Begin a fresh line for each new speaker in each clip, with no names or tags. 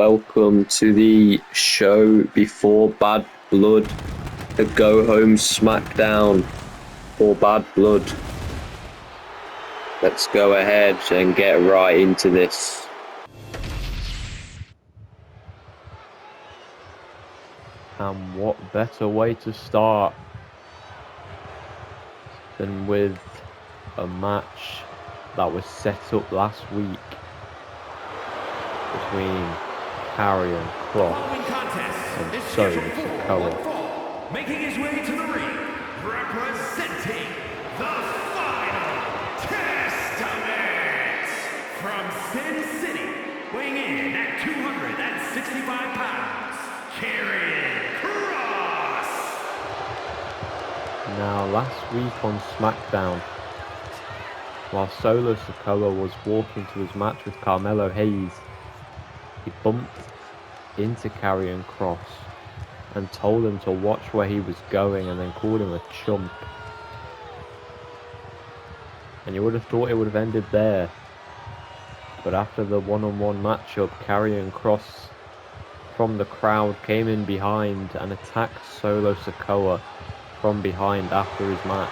welcome to the show before Bad Blood, the Go Home SmackDown for Bad Blood. Let's go ahead and get right into this.
And what better way to start than with a match that was set up last week between Karrion Kross and Solo Sikoa.
Making his way to the ring, representing the Final Testament from Sin City, weighing in at 265 pounds, Karrion Kross.
Now, last week on SmackDown, while Solo Sikoa was walking to his match with Carmelo Hayes, he bumped into Karrion Kross and told him to watch where he was going and then called him a chump. And you would have thought it would have ended there. But after the one-on-one matchup, Karrion Kross from the crowd came in behind and attacked Solo Sikoa from behind after his match.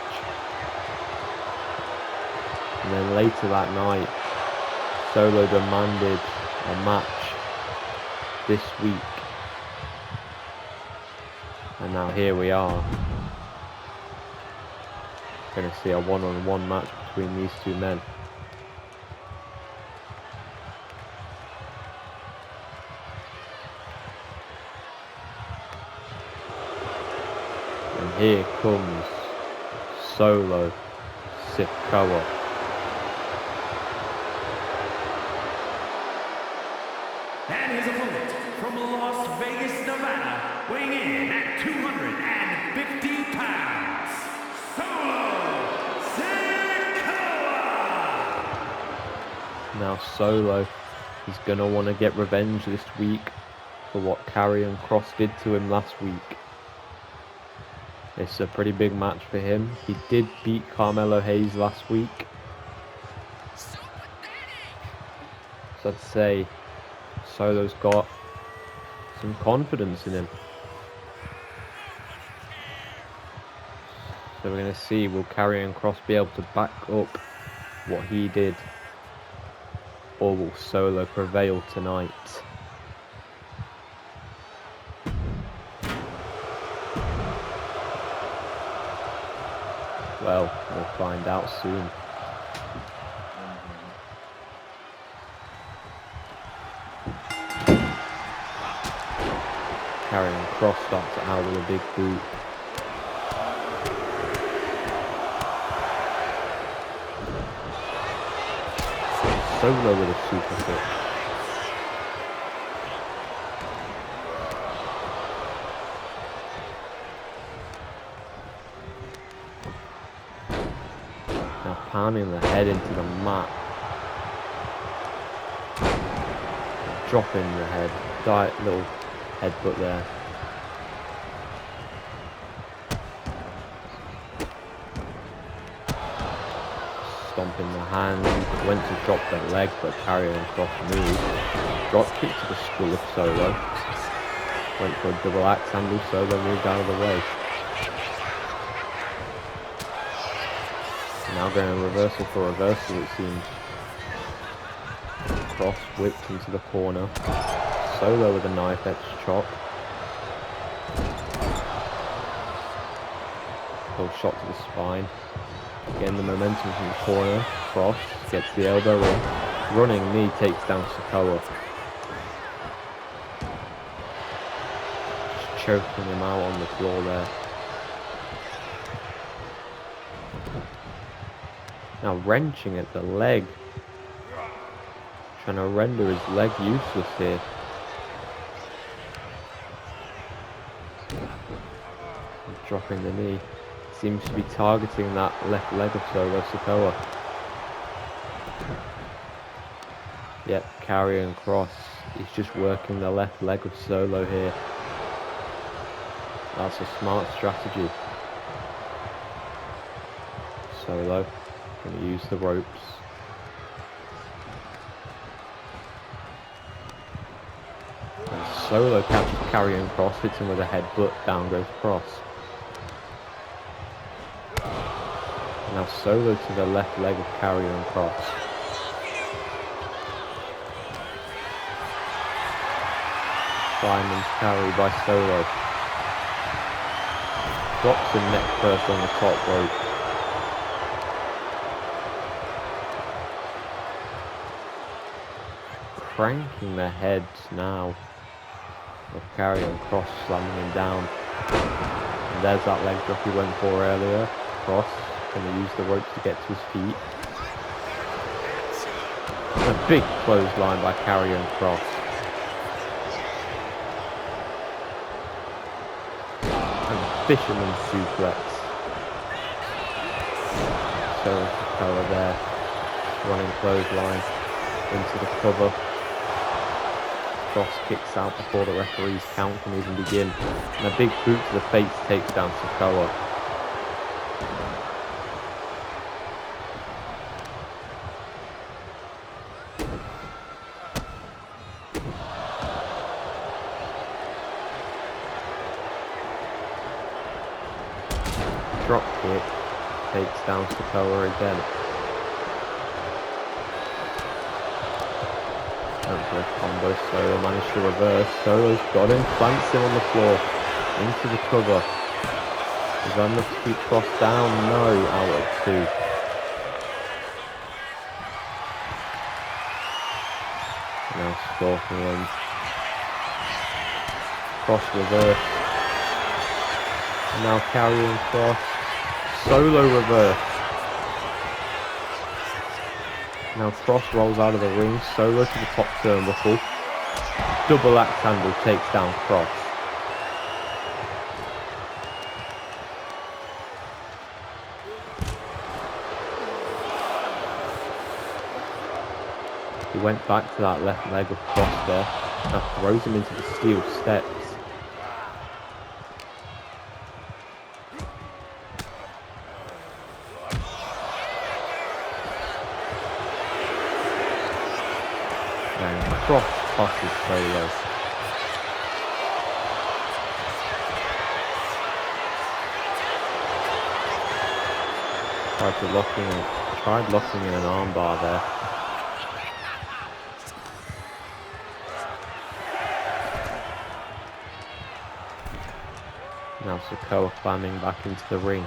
And then later that night, Solo demanded a match this week. And now here we are. Going to see a one-on-one match between these two men. And here comes Solo Sikoa.
And his opponent from Las Vegas, Nevada, weighing in at 250 pounds, Solo Sikoa.
Now Solo is going to want to get revenge this week for what Karrion Kross did to him last week. It's a pretty big match for him. He did beat Carmelo Hayes last week. So I'd say Solo's got some confidence in him. So we're going to see, will Karrion Kross be able to back up what he did? Or will Solo prevail tonight? Well, we'll find out soon. Karrion Kross starts out with a big boot. Solo with a super kick. Now pounding the head into the mat. Dropping the head. Little headbutt there. Stomping the hand. Went to drop the leg, but Karrion Kross moved. Drop kick to the skull of Solo. Went for a double axe handle. Solo moved out of the way. Now going reversal for reversal, it seems. Kross whipped into the corner. Solo with a knife edge chop. Full shot to the spine. Getting the momentum from the corner. Kross gets the elbow in. Running knee takes down Sikoa. Just choking him out on the floor there. Now wrenching at the leg. Trying to render his leg useless here. Dropping the knee. Seems to be targeting that left leg of Solo Sikoa. Yep, Karrion Kross is just working the left leg of Solo here. That's a smart strategy. Solo going to use the ropes. Solo catches Karrion Kross, hits him with a headbutt, down goes Kross. Now Solo to the left leg of Karrion Kross. Fireman's carry by Solo. Drops the neck first on the top rope. Cranking the head now of Karrion Kross, slamming him down. And there's that leg drop he went for earlier. Kross going to use the ropes to get to his feet. A big clothesline by Karrion Kross. And fisherman suplex. So Sikoa there, running clothesline into the cover. Kross kicks out before the referee's count can even begin. And a big boot to the face takes down Sikoa. Drop kick takes down Sikoa again. For a combo, Solo managed to reverse. Solo's got him, plants him on the floor, into the cover. Is that enough to keep Kross down? No, out of 2. Now Scorpion. Kross reverse. And now Karrion Kross. Solo reverse. Now Kross rolls out of the ring, Solo to the top turnbuckle. Double axe handle takes down Kross. He went back to that left leg of Kross there. Now throws him into the steel steps. Kross passes Solo. Tried locking in an armbar there. Now Sikoa climbing back into the ring.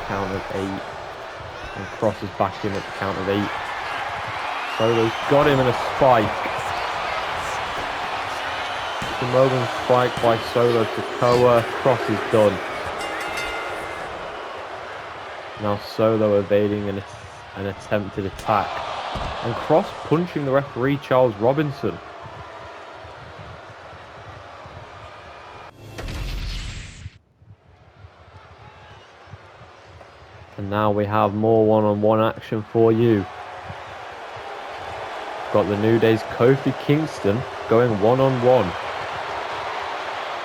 Count of 8. And Kross is back in at the count of 8. Solo's got him in a spike. Samoan spike by Solo to Sikoa. Kross is done. Now Solo evading an attempted attack. And Kross punching the referee Charles Robinson. And now we have more one-on-one action for you. Got the New Day's Kofi Kingston going one-on-one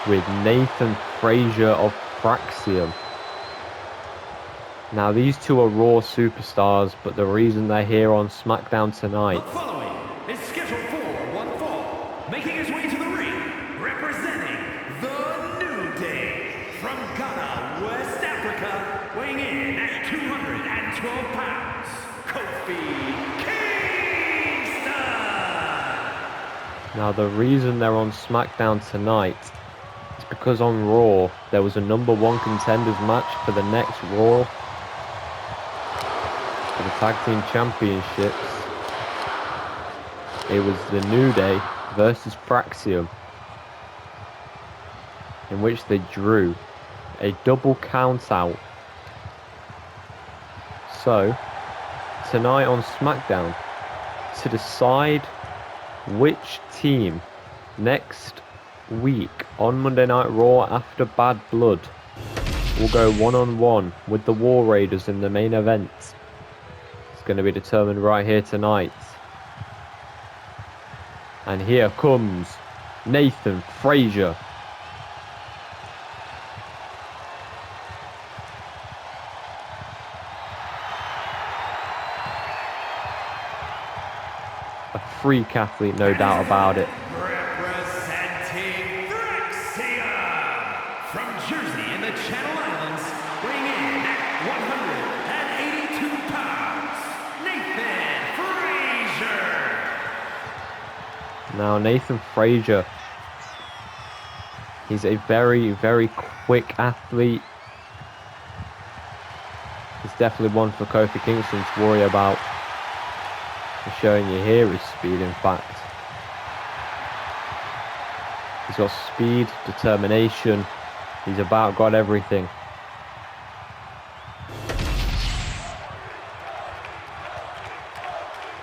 with Nathan Frazier of Fraxium. Now these two are Raw superstars, but the reason they're here on SmackDown tonight.
The following is scheduled for one fall, making his way to the ring, representing the New Day from Ghana, West Africa, weighing in at 212 pounds, Kofi Kingston.
Now the reason they're on SmackDown tonight is because on Raw there was a #1 contenders match for the next Raw for the Tag Team Championships. It was the New Day versus Fraxium, in which they drew a double count out. So tonight on SmackDown, to decide which team next week on Monday Night Raw after Bad Blood will go one-on-one with the War Raiders in the main event, it's going to be determined right here tonight. And here comes Nathan Frazier. freak athlete, no doubt about it.
Representing Thraxia from Jersey in the Channel Islands, weighing in at 182 pounds, Nathan Frazier.
Now Nathan Frazier, he's a very, very quick athlete. He's definitely one for Kofi Kingston to worry about. I'm showing you here his speed, in fact. He's got speed, determination. He's about got everything.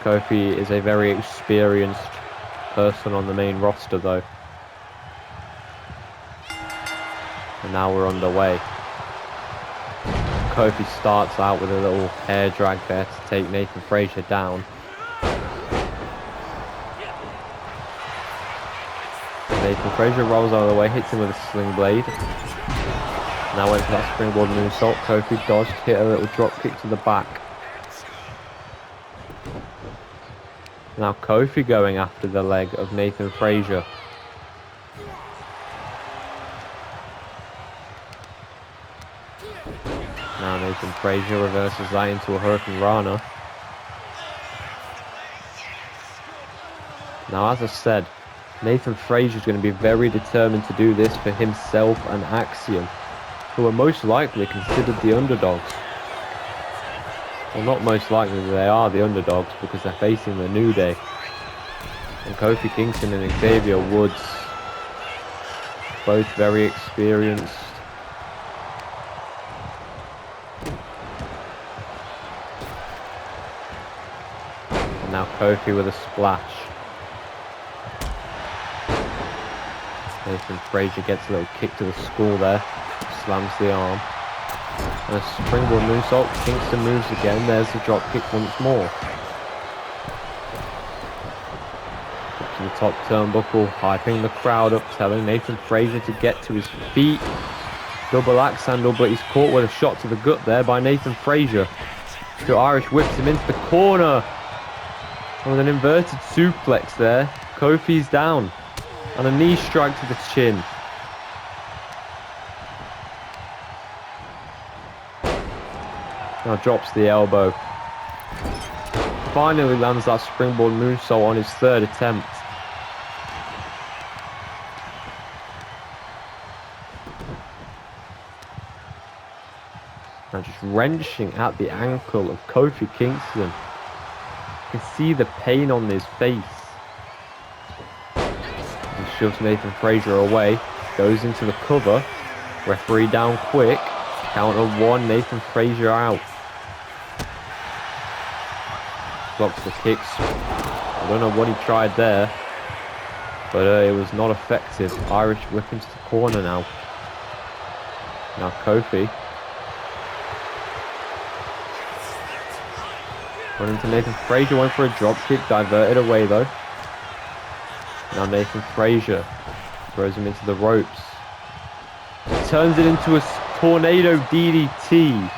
Kofi is a very experienced person on the main roster though. And now we're underway. Kofi starts out with a little hair drag there to take Nathan Frazier down. Nathan Frazier rolls out of the way, hits him with a sling blade. Now went for that springboard moonsault. Kofi dodged, hit a little drop kick to the back. Now Kofi going after the leg of Nathan Frazier. Now Nathan Frazier reverses that into a Hurricane Rana. Now as I said, Nathan Frazier is going to be very determined to do this for himself and Axiom, who are most likely considered the underdogs. Well, not most likely, they are the underdogs because they're facing the New Day. And Kofi Kingston and Xavier Woods, both very experienced. And now Kofi with a splash. Nathan Frazier gets a little kick to the skull there, slams the arm. And a springboard moonsault. Kingston moves again. There's the drop kick once more. Up to the top turnbuckle, hyping the crowd up, telling Nathan Frazier to get to his feet. Double axe handle, but he's caught with a shot to the gut there by Nathan Frazier. The Irish whips him into the corner. And with an inverted suplex there, Kofi's down. And a knee strike to the chin. Now drops the elbow. Finally lands that springboard moonsault on his third attempt. Now just wrenching at the ankle of Kofi Kingston. You can see the pain on his face. He shoves Nathan Frazier away. Goes into the cover. Referee down quick. Count of one. Nathan Frazier out. Blocks the kicks. I don't know what he tried there, but it was not effective. Irish whip into the corner now. Now Kofi. Running to Nathan Frazier, went for a drop kick, diverted away though. Now Nathan Frazier throws him into the ropes. Turns it into a tornado DDT.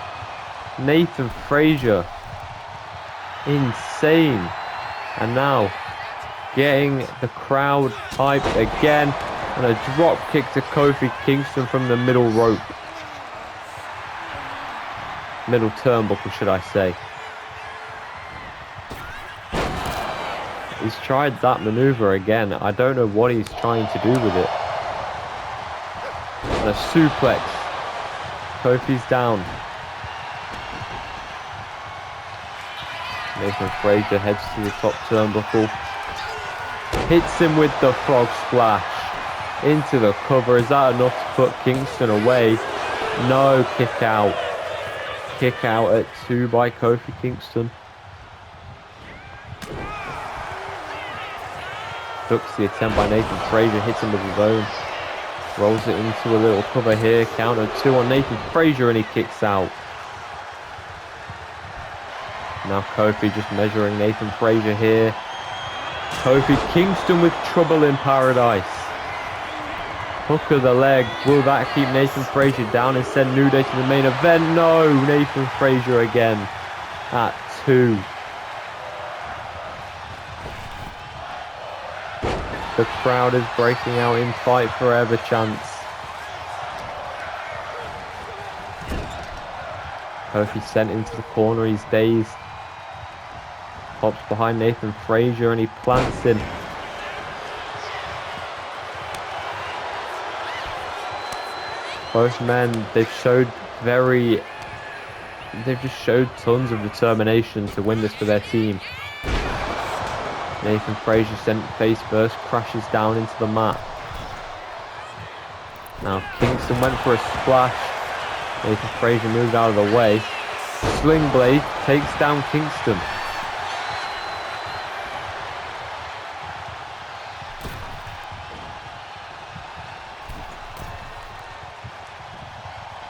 Nathan Frazier. Insane. And now getting the crowd hyped again. And a drop kick to Kofi Kingston from the middle rope. Middle turnbuckle, should I say. He's tried that maneuver again. I don't know what he's trying to do with it. And a suplex. Kofi's down. Nathan Frazier heads to the top turnbuckle. Hits him with the frog splash. Into the cover. Is that enough to put Kingston away? No, kick out. Kick out at 2 by Kofi Kingston. Ducks the attempt by Nathan Frazier. Hits him with his own. Rolls it into a little cover here. Counter 2 on Nathan Frazier and he kicks out. Now Kofi just measuring Nathan Frazier here. Kofi Kingston with trouble in paradise. Hook of the leg. Will that keep Nathan Frazier down and send New Day to the main event? No! Nathan Frazier again at 2. The crowd is breaking out in Fight Forever chants. Kofi sent into the corner, he's dazed. Pops behind Nathan Frazier and he plants him. Both men, they've just showed tons of determination to win this for their team. Nathan Frazier sent face first, crashes down into the mat. Now Kingston went for a splash. Nathan Frazier moved out of the way. Sling Blade takes down Kingston.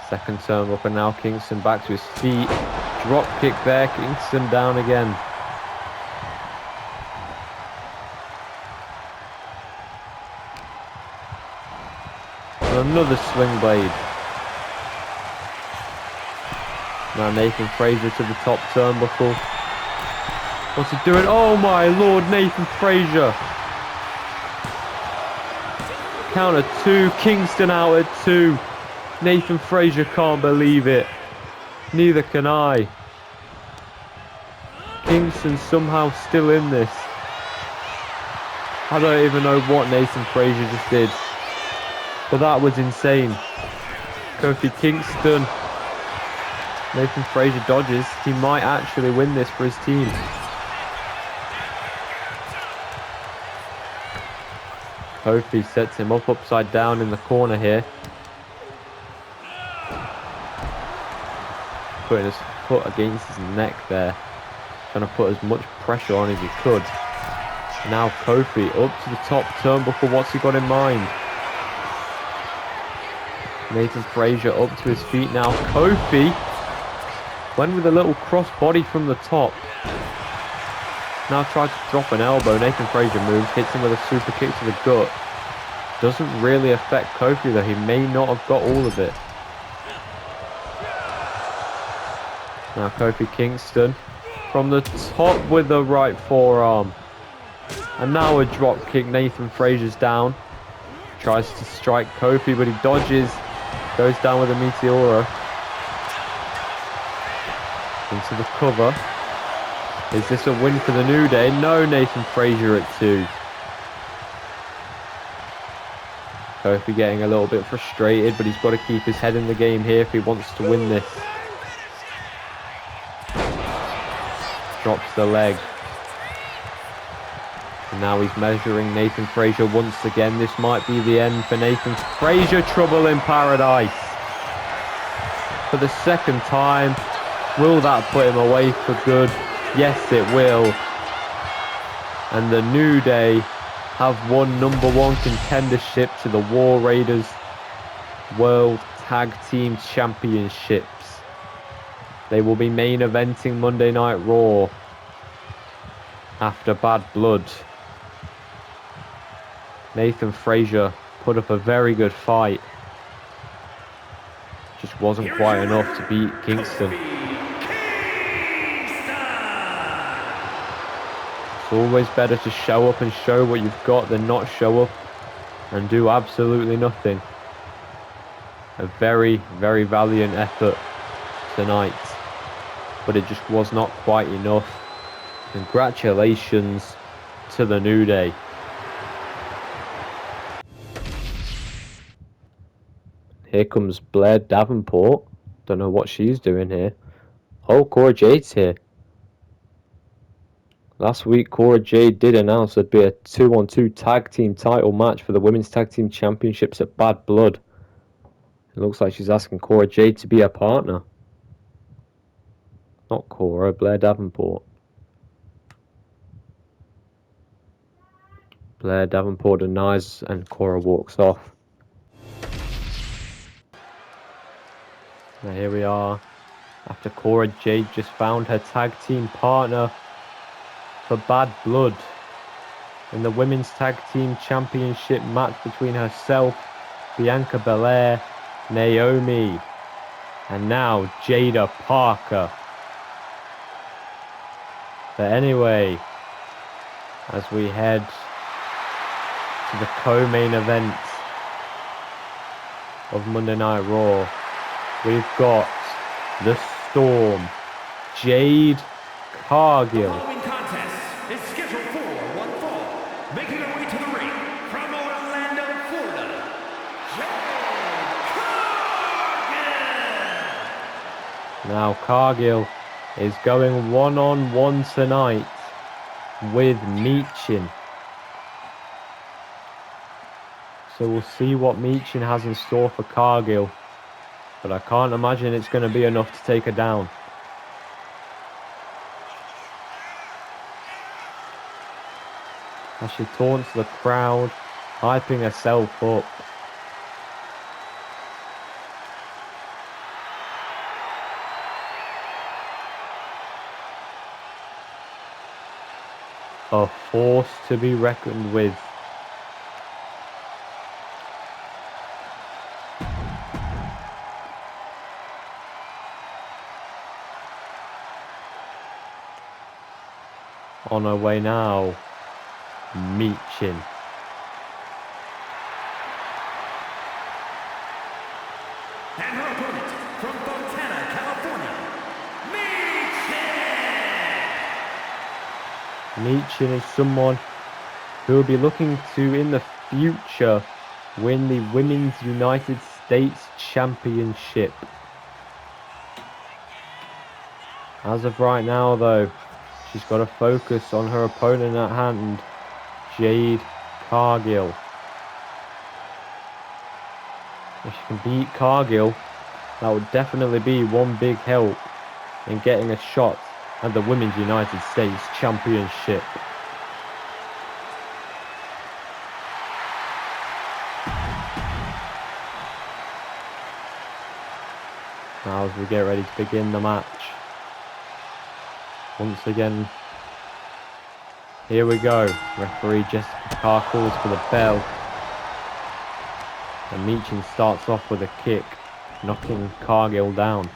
Second turnbuckle now, Kingston back to his feet. Drop kick there, Kingston down again. Another sling blade. Now Nathan Frazier to the top turnbuckle. What's he doing? Oh my lord, Nathan Frazier. Count of 2, Kingston out at 2. Nathan Frazier can't believe it. Neither can I. Kingston's somehow still in this. I don't even know what Nathan Frazier just did. But that was insane. Kofi Kingston. Nathan Frazier dodges. He might actually win this for his team. Kofi sets him up upside down in the corner here. Putting his foot against his neck there. Trying to put as much pressure on as he could. Now Kofi up to the top turnbuckle. What's he got in mind? Nathan Frazier up to his feet now. Kofi went with a little cross body from the top. Now tried to drop an elbow. Nathan Frazier moves, hits him with a super kick to the gut. Doesn't really affect Kofi though. He may not have got all of it. Now Kofi Kingston from the top with the right forearm. And now a drop kick. Nathan Frazier's down. Tries to strike Kofi, but he dodges. Goes down with a Meteora. Into the cover. Is this a win for the New Day? No, Nathan Frazier at 2. Kofi getting a little bit frustrated, but he's got to keep his head in the game here if he wants to win this. Drops the leg. And now he's measuring Nathan Frazier once again. This might be the end for Nathan Frazier. Trouble in paradise. For the second time. Will that put him away for good? Yes, it will. And the New Day have won #1 contendership to the War Raiders World Tag Team Championships. They will be main eventing Monday Night Raw after Bad Blood. Nathan Frazier put up a very good fight. Just wasn't quite enough to beat Kingston. It's always better to show up and show what you've got than not show up and do absolutely nothing. A very, very valiant effort tonight. But it just was not quite enough. Congratulations to the New Day. Here comes Blair Davenport. Don't know what she's doing here. Oh, Cora Jade's here. Last week, Cora Jade did announce there'd be a 2-on-2 tag team title match for the Women's Tag Team Championships at Bad Blood. It looks like she's asking Cora Jade to be her partner. Not Cora, Blair Davenport. Blair Davenport denies and Cora walks off. Now here we are. After Cora Jade just found her tag team partner for Bad Blood in the Women's Tag Team Championship match between herself, Bianca Belair, Naomi, and now Jada Parker. But anyway, as we head to the co-main event of Monday Night Raw. We've got the Storm, Jade Cargill.
The following contest is scheduled for one fall. Making her way to the ring from Orlando, Florida, Jade Cargill.
Now Cargill is going one-on-one tonight with Meechin. So we'll see what Meechin has in store for Cargill. But I can't imagine it's going to be enough to take her down. As she taunts the crowd, hyping herself up. A force to be reckoned with. On her way now, Meechin.
And her opponent from Fontana, California, Meechin.
Meechin is someone who will be looking to, in the future, win the Women's United States Championship. As of right now, though, she's got to focus on her opponent at hand, Jade Cargill. If she can beat Cargill, that would definitely be one big help in getting a shot at the Women's United States Championship. Now as we get ready to begin the match. Once again, here we go. Referee Jessica Carr calls for the bell. And Meechin starts off with a kick, knocking Cargill down.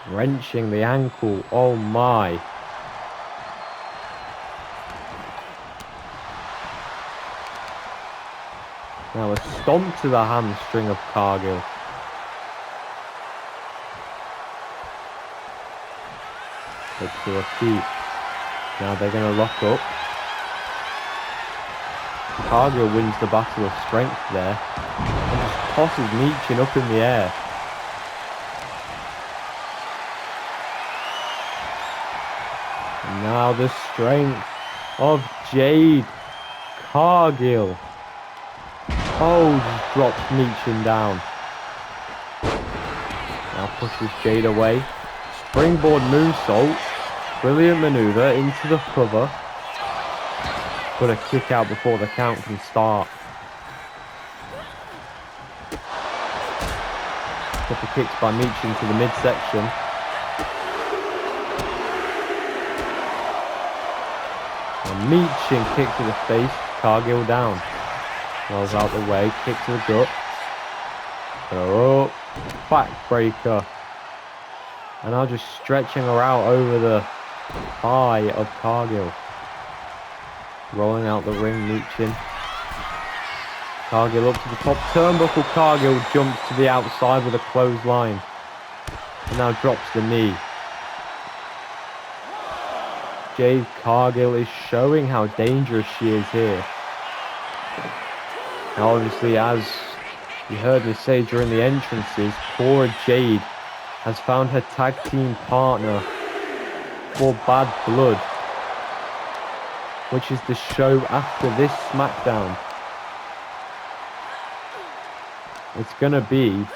Wrenching the ankle, oh my. Now a stomp to the hamstring of Cargill. Up to her feet. Now they're going to lock up. Cargill wins the battle of strength there. And just tosses Meechin up in the air. And now the strength of Jade Cargill. Oh, just drops Meechin down. Now pushes Jade away. Springboard moonsault. Brilliant maneuver into the cover. Put a kick out before the count can start. Couple kicks by Meechin to the midsection. And Meechin kick to the face. Cargill down. Rolls out the way. Kick to the gut. Her up. Backbreaker. And now just stretching her out over the thigh of Cargill. Rolling out the ring, Meechin. Cargill up to the top turnbuckle. Cargill jumps to the outside with a clothesline. And now drops the knee. Jade Cargill is showing how dangerous she is here. Now obviously, as you heard me say during the entrances, Cora Jade has found her tag team partner for Bad Blood, which is the show after this SmackDown. It's going to be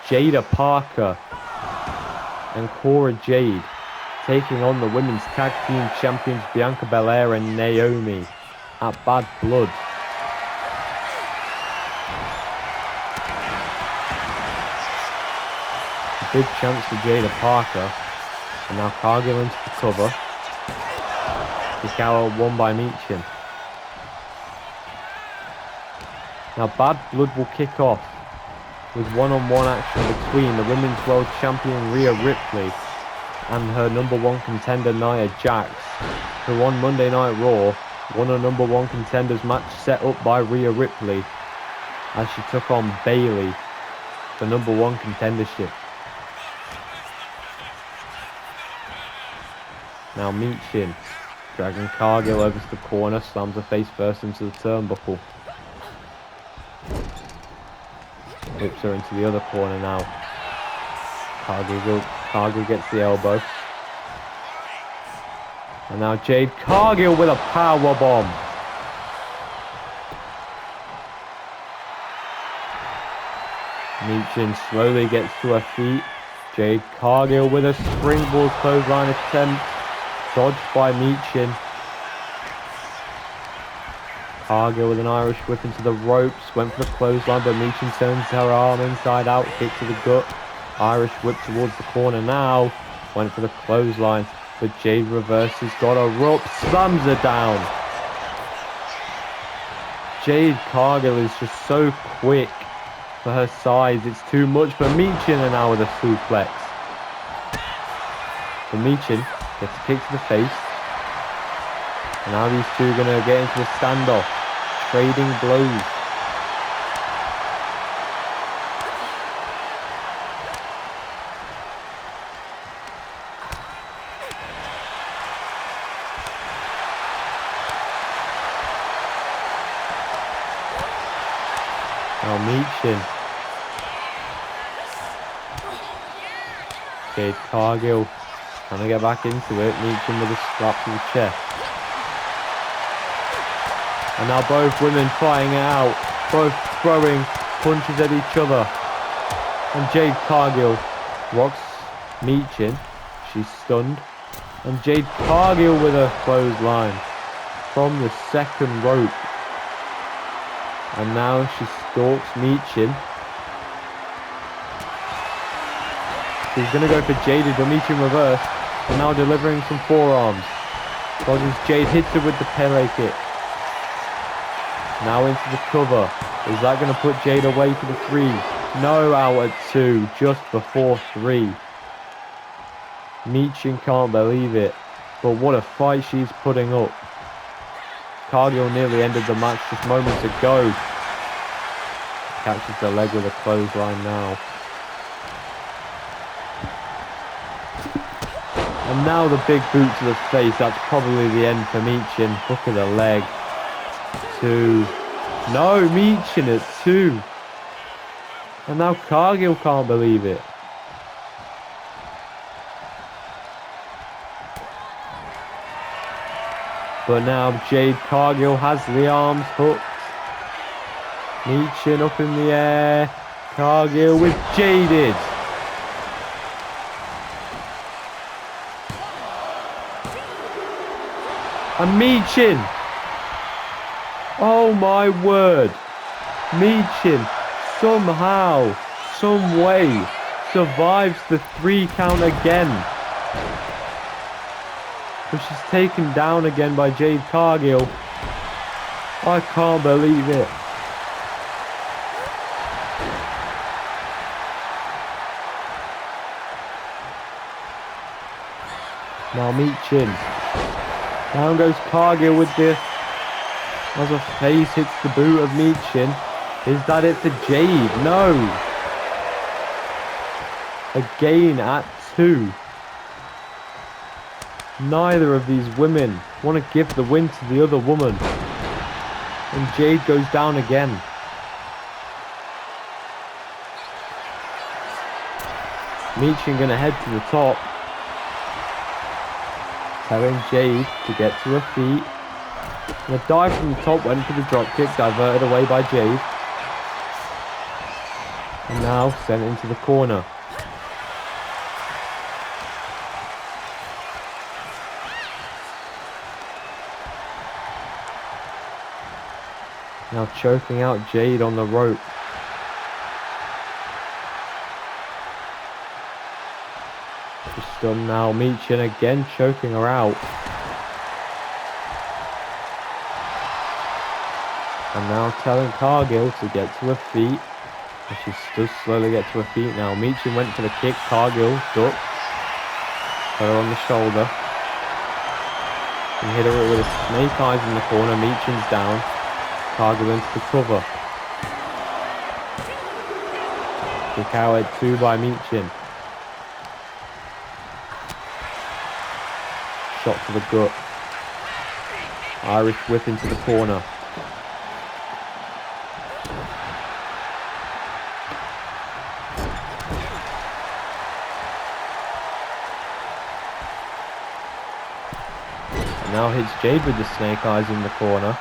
Jada Parker and Cora Jade taking on the women's tag team champions Bianca Belair and Naomi at Bad Blood. A big chance for Jada Parker. And now Cargill into the cover. Kick out won by Meechin. Now Bad Blood will kick off with one-on-one action between the Women's World Champion Rhea Ripley and her number one contender Nia Jax, who on Monday Night Raw Won a #1 contenders match set up by Rhea Ripley as she took on Bayley for #1 contendership. Now Meechin, dragging Cargill over to the corner, slams her face first into the turnbuckle. Whips her into the other corner now. Cargill gets the elbow. And now Jade Cargill with a power bomb. Meechin slowly gets to her feet. Jade Cargill with a springboard clothesline attempt. Dodged by Meechin. Cargill with an Irish whip into the ropes. Went for the clothesline, but Meechin turns her arm inside out. Kick to the gut. Irish whip towards the corner now. Went for the clothesline, but Jade reverses. Got her up. Slams her down. Jade Cargill is just so quick for her size. It's too much for Meechin, and now with a suplex. But Meechin gets a kick to the face. And now these two are going to get into a standoff, trading blows. Now Meechin. Jade Cargill trying to get back into it. Meechin with a slap to the chest. And now both women fighting it out. Both throwing punches at each other. And Jade Cargill rocks Meechin. She's stunned. And Jade Cargill with a clothesline from the second rope. And now she stalks Meechin. She's going to go for Jade, but Meechin reverse. And now delivering some forearms. Dodges Jade, hits her with the Pele kick. Now into the cover. Is that going to put Jade away for the 3? No, out at 2, just before 3. Meechin can't believe it. But what a fight she's putting up. Cargill nearly ended the match just moments ago. Catches the leg with a clothesline now. And now the big boot to the face. That's probably the end for Meechin. Hook of the leg. 2. No, Meechin at 2. And now Cargill can't believe it. But now Jade Cargill has the arms hooked. Meechin up in the air. Cargill with Jaded. And Meechin. Oh my word. Meechin somehow, some way, survives the 3 count again. But she's taken down again by Jade Cargill. I can't believe it. Now Meechin. Down goes Cargill with the... As her face hits the boot of Meechin. Is that it for Jade? No. Again at 2. Neither of these women want to give the win to the other woman. And Jade goes down again. Meechin going to head to the top. Telling Jade to get to her feet. And a dive from the top went for the dropkick, diverted away by Jade. And now sent into the corner. Now choking out Jade on the rope. She's stunned now. Meechin again choking her out. And now telling Cargill to get to her feet. And she does slowly get to her feet now. Meechin went for the kick. Cargill ducked. Put her on the shoulder. And hit her with a snake eyes in the corner. Meechin's down. Cargill into the cover. Kick out at 2 by Meechin. Shot to the gut. Irish whip into the corner. And now hits Jade with the snake eyes in the corner.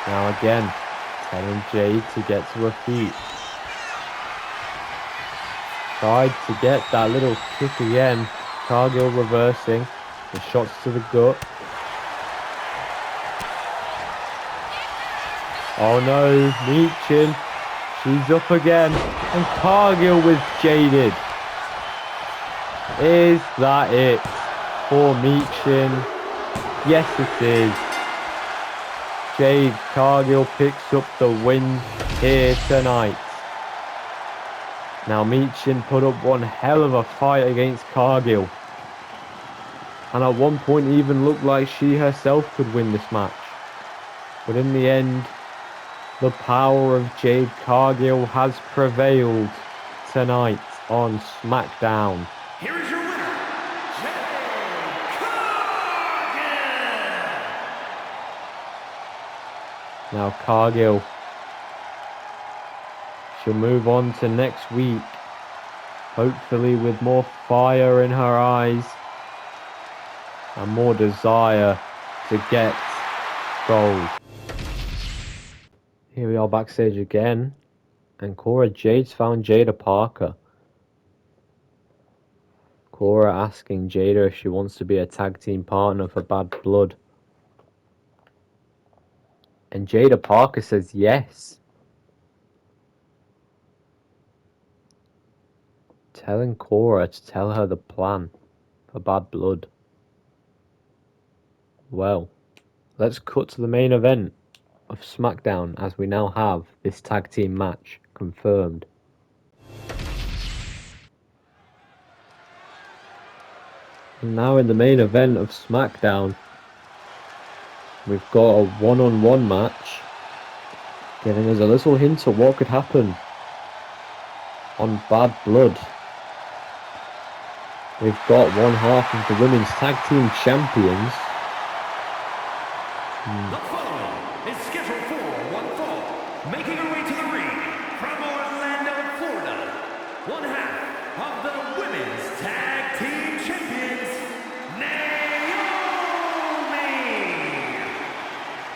Now again, telling Jade to get to her feet. Tried to get that little kick again. Cargill reversing. The shots to the gut. Oh no, Meechin. She's up again. And Cargill with Jaded. Is that it for Meechin? Yes it is. Jade Cargill picks up the win here tonight. Now Meechin put up one hell of a fight against Cargill. And at one point even looked like she herself could win this match. But in the end, the power of Jade Cargill has prevailed tonight on SmackDown.
Here is your winner, Jade Cargill!
Now Cargill, she'll move on to next week, hopefully with more fire in her eyes and more desire to get gold. Here we are backstage again, and Cora Jade's found Jada Parker. Cora asking Jada if she wants to be a tag team partner for Bad Blood. And Jada Parker says yes. Telling Cora to tell her the plan for Bad Blood. Well, let's cut to the main event of SmackDown as we now have this tag team match confirmed. And now in the main event of SmackDown, we've got a one-on-one match, giving us a little hint of what could happen on Bad Blood. We've got one half of the women's tag team champions.
The following is scheduled for one fall, making her way to the ring from Orlando, Florida. One half of the women's tag team champions, Naomi.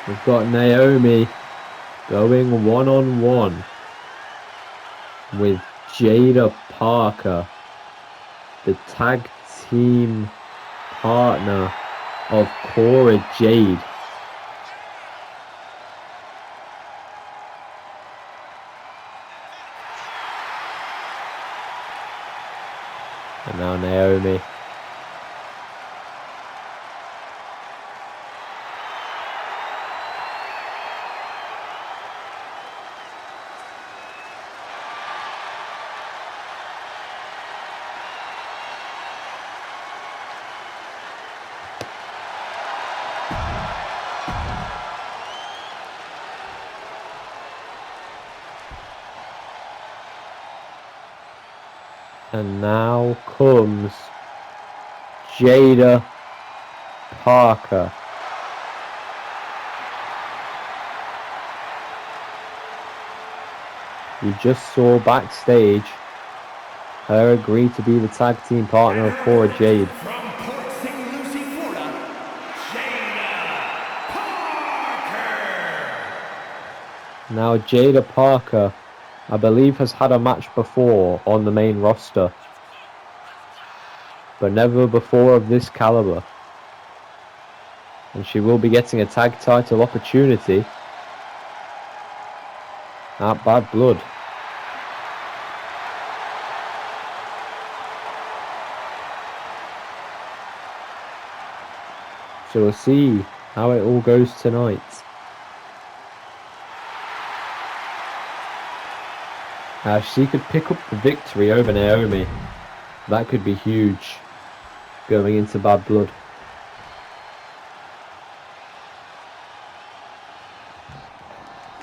We've got Naomi going one-on-one with Jada Parker, the tag team partner of Cora Jade. And now Naomi. And now comes Jada Parker. You just saw backstage her agree to be the tag team partner of Cora Jade.
From Port St. Lucie, Florida, Jada Parker.
Now Jada Parker, I believe, has had a match before on the main roster, but never before of this caliber. And she will be getting a tag title opportunity at Bad Blood. So we'll see how it all goes tonight. She could pick up the victory over Naomi. That could be huge going into Bad Blood.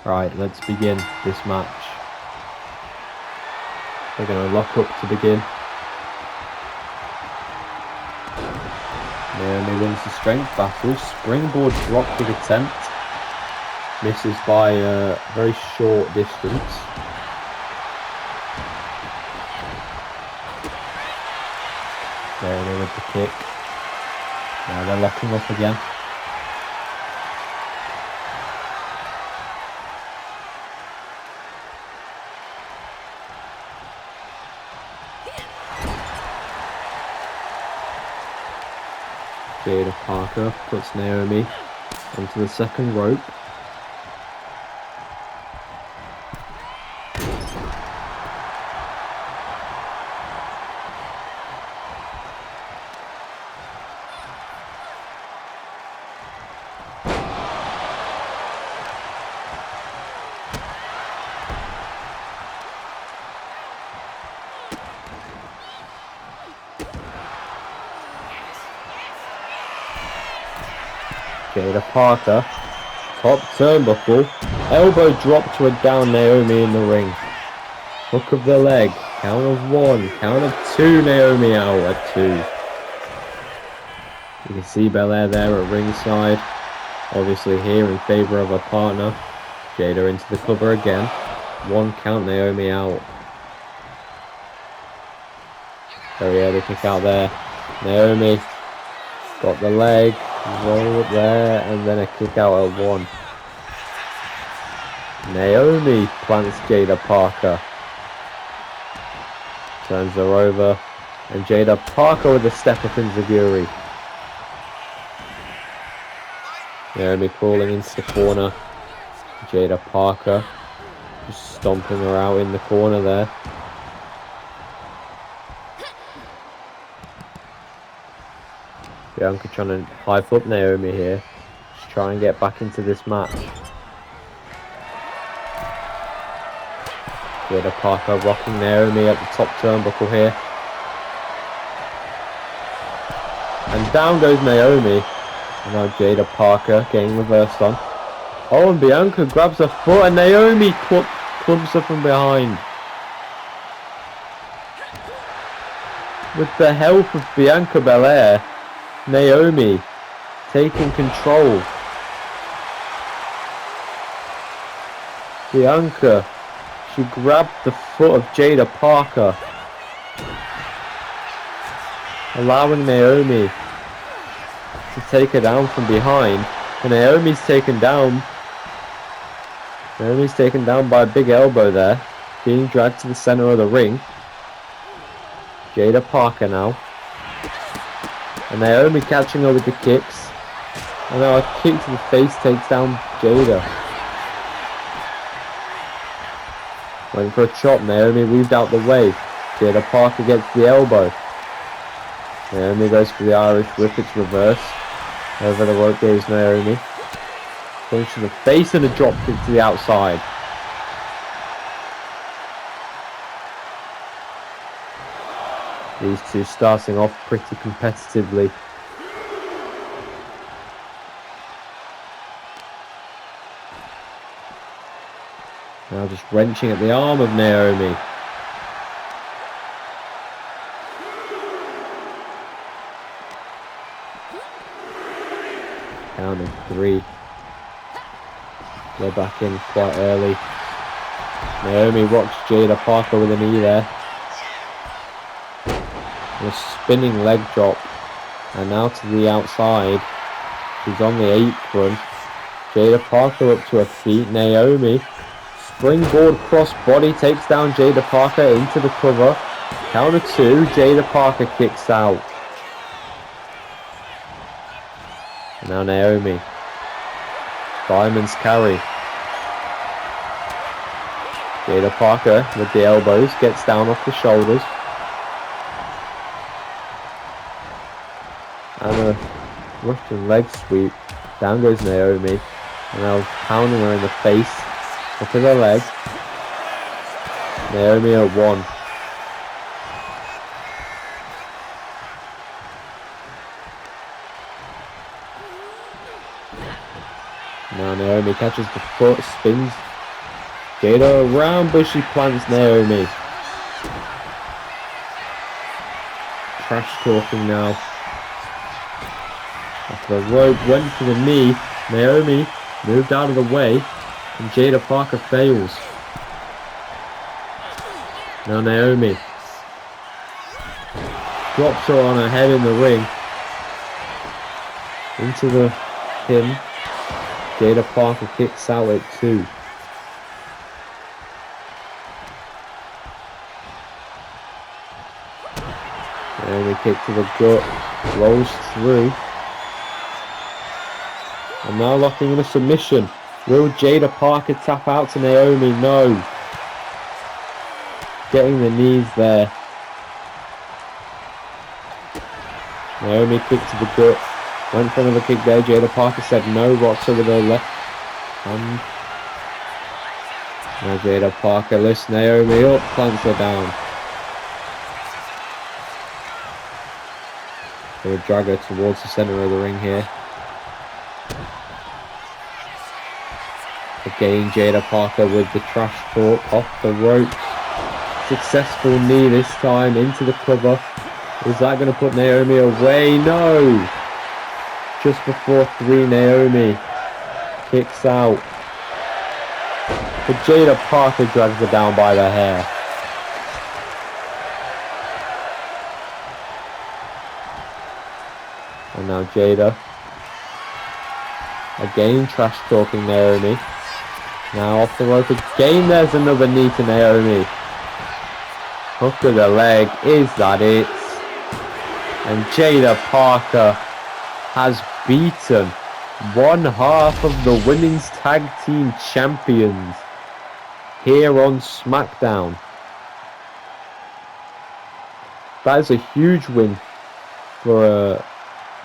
Right, let's begin this match. They're going to lock up to begin. Naomi wins the strength battle. Springboard drop kick attempt. Misses by a very short distance. Naomi with the kick. Now they're locking up again. Jada Parker puts Naomi onto the second rope. Jada Parker, top turnbuckle, elbow drop to a down Naomi in the ring. Hook of the leg, count of 1, count of 2, Naomi out at 2. You can see Belair there at ringside, obviously here in favour of her partner. Jada into the cover again, 1 count, Naomi out. Very early kick out there. Naomi got the leg. Roll up there, and then a kick out at 1. Naomi plants Jada Parker. Turns her over, and Jada Parker with a step up enziguri. Naomi crawling into the corner. Jada Parker just stomping her out in the corner there. Bianca trying to hype up Naomi here. Just try and get back into this match. Jada Parker rocking Naomi at the top turnbuckle here. And down goes Naomi. And now Jada Parker getting reversed on. Oh, and Bianca grabs her foot and Naomi clubs her from behind. With the help of Bianca Belair, Naomi taking control. Bianca, she grabbed the foot of Jada Parker, allowing Naomi to take her down from behind. And Naomi's taken down by a big elbow there, being dragged to the center of the ring. Jada Parker now. And Naomi catching her with the kicks. And now a kick to the face takes down Jada. Went for a chop. Naomi weaved out the way. Jada Parker gets the elbow. Naomi goes for the Irish whip. It's reversed. Over the rope goes Naomi. Punch to the face and a drop kick to the outside. These two starting off pretty competitively. Now just wrenching at the arm of Naomi. Count of 3. They're back in quite early. Naomi rocks Jada Parker with a knee there. A spinning leg drop, and now to the outside. She's on the apron. Jada Parker up to her feet. Naomi springboard cross body takes down Jada Parker into the cover. Count of 2. Jada Parker kicks out. And now Naomi. Fireman's carry. Jada Parker with the elbows gets down off the shoulders. And a Russian leg sweep. Down goes Naomi. And now pounding her in the face. Look at her leg. Naomi at 1. Now Naomi catches the foot, spins Jada around, but she plants Naomi. Trash talking now. After the rope went for the knee, Naomi moved out of the way, and Jada Parker fails. Now Naomi drops her on her head in the ring. Into the pin. Jada Parker kicks out at 2. Naomi kick to the gut, rolls through. And now locking in a submission. Will Jada Parker tap out to Naomi? No. Getting the knees there. Naomi kick to the gut. Went for another kick there. Jada Parker said no. Rocks her with her left hand. Now Jada Parker lifts Naomi up, plants her down. They would drag her towards the centre of the ring here. Again, Jada Parker with the trash talk off the ropes. Successful knee this time into the cover. Is that going to put Naomi away? No! Just before 3, Naomi kicks out. But Jada Parker drags her down by the hair. And now Jada. Again trash talking Naomi. Now off the rope again, there's another knee to Naomi. Hook of the leg, is that it? And Jada Parker has beaten one half of the Women's Tag Team Champions here on SmackDown. That is a huge win for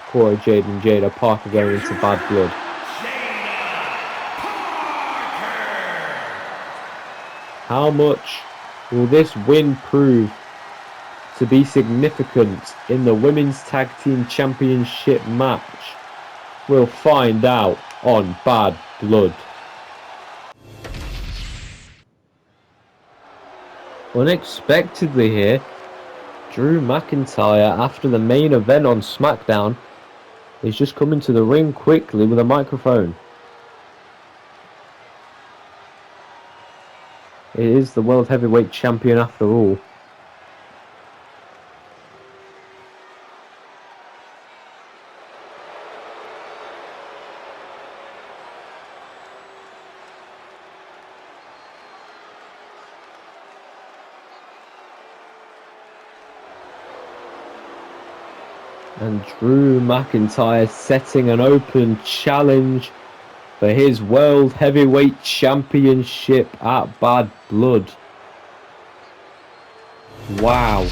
Cora Jade and Jada Parker going into Bad Blood. How much will this win prove to be significant in the Women's Tag Team Championship match? We'll find out on Bad Blood. Unexpectedly here, Drew McIntyre, after the main event on SmackDown, is just coming to the ring quickly with a microphone. It is the World Heavyweight Champion after all. And Drew McIntyre setting an open challenge for his World Heavyweight Championship at Bad Blood. Wow.